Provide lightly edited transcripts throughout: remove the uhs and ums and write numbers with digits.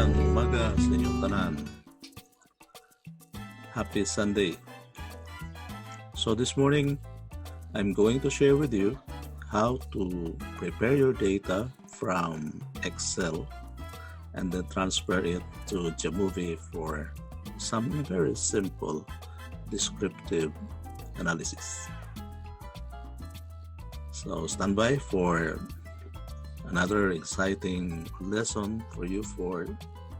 Magandang umaga sa inyong tanan. Happy Sunday. So this morning, I'm going to share with you how to prepare your data from Excel and then transfer it to Jamovie for some very simple descriptive analysis. So stand by for another exciting lesson for you for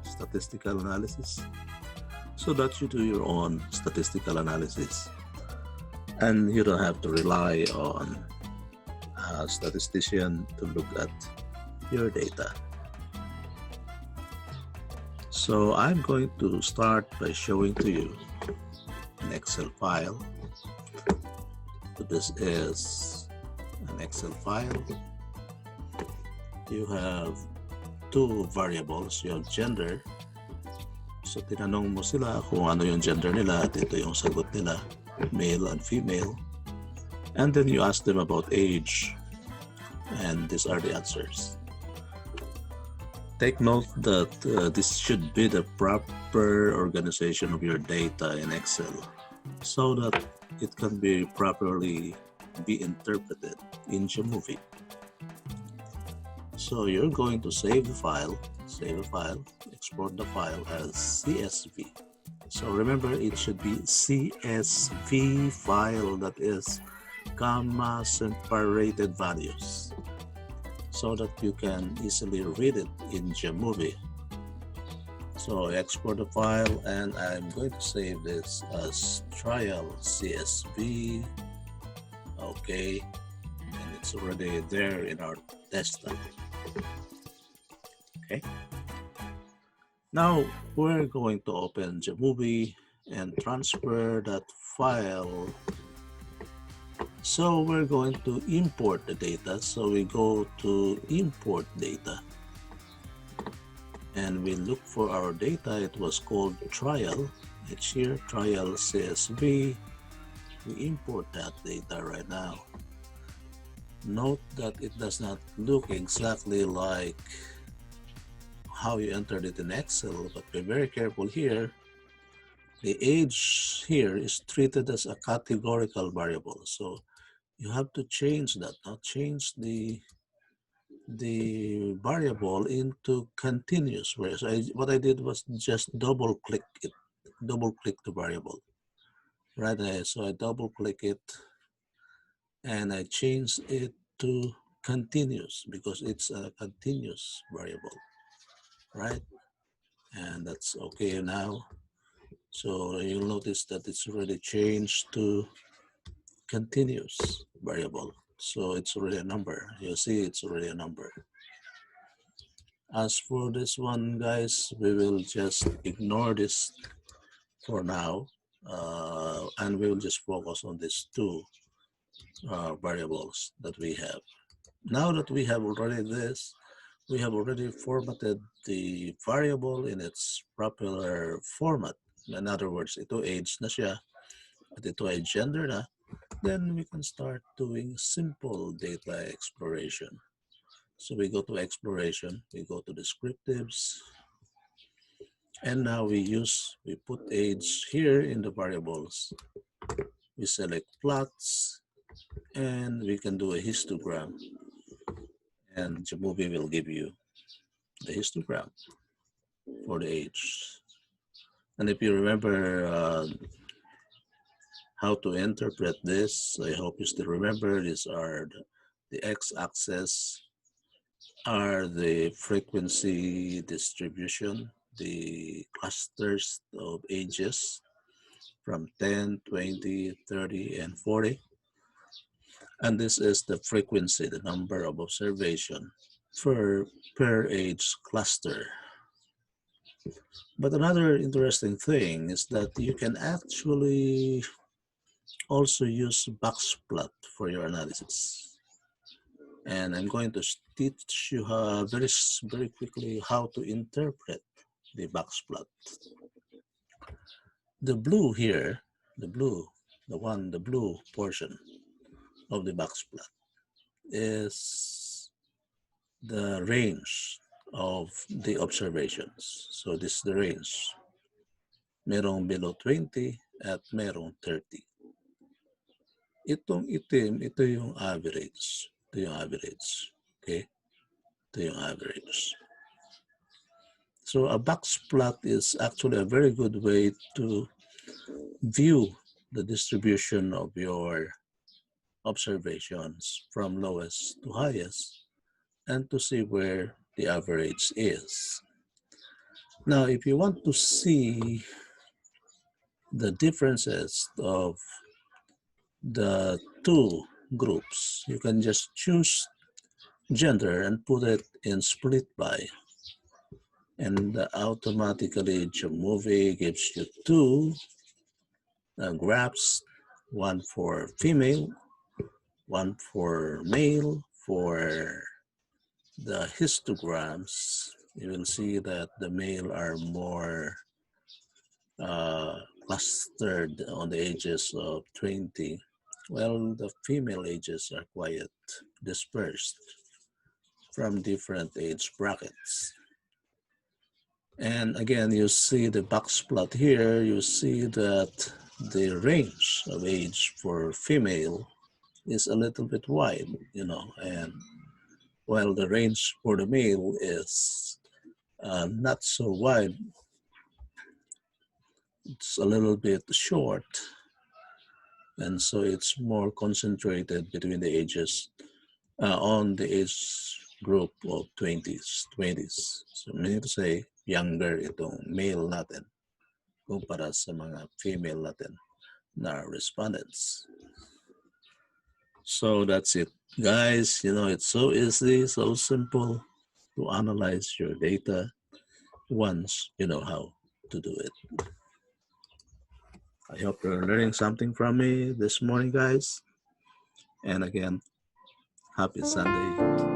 statistical analysis so that you do your own statistical analysis and you don't have to rely on a statistician to look at your data. So I'm going to start by showing to you an Excel file. So this is an Excel file. You have two variables, yung gender. So tinanong mo sila kung ano yung gender nila at ito yung sagot nila, male and female. And then you ask them about age and these are the answers. Take note that this should be the proper organization of your data in Excel so that it can be properly be interpreted in Jamovie. So you're going to save a file, export the file as CSV. So remember, it should be CSV file, that is comma separated values, so that you can easily read it in Jamovie. So I export the file and I'm going to save this as trial CSV. Okay, and it's already there in our desktop. Okay. Now we're going to open Jamovie and transfer that file. So we're going to import the data. So we go to import data and we look for our data. It was called trial. It's here, trial CSV. We import that data right now. Note that it does not look exactly like how you entered it in Excel, but be very careful here. The age here is treated as a categorical variable, so you have to change that. Now change the variable into continuous, whereas what I did was just double click the variable. Right there, so I double click it and I change it to continuous because it's a continuous variable, right? And that's okay now. So you'll notice that it's already changed to continuous variable. So it's already a number. You'll see it's already a number. As for this one, guys, we will just ignore this for now. And we will just focus on these two variables that we have. Now that we have already this, we have already formatted the variable in its proper format. In other words, ito age na siya, at ito ay gender na, then we can start doing simple data exploration. So we go to exploration, we go to descriptives, and now we put age here in the variables. We select plots, and we can do a histogram. And Jamovie will give you the histogram for the age. And if you remember how to interpret this, I hope you still remember, these are the x-axis are the frequency distribution, the clusters of ages from 10, 20, 30, and 40. And this is the frequency, the number of observation per age cluster. But another interesting thing is that you can actually also use box plot for your analysis. And I'm going to teach you very quickly how to interpret the box plot. The blue here, the blue portion of the box plot is the range of the observations. So this is the range. Merong below 20 at merong 30. Itong itim, ito yung average. Ito yung average. Okay? Ito yung average. So a box plot is actually a very good way to view the distribution of your observations from lowest to highest and to see where the average is. Now, if you want to see the differences of the two groups, you can just choose gender and put it in split by. And automatically Jamovi gives you two graphs, one for female, one for male. For the histograms, you will see that the male are more clustered on the ages of 20, while the female ages are quite dispersed from different age brackets. And again, you see the box plot here, you see that the range of age for female is a little bit wide, you know, and while the range for the male is not so wide, it's a little bit short, and so it's more concentrated between the ages on the age group of 20s. So meaning to say, younger itong male natin kumpara sa mga female natin na respondents. So that's it, guys. You know, it's so easy, so simple to analyze your data once you know how to do it. I hope you're learning something from me this morning, guys. And again, happy Sunday.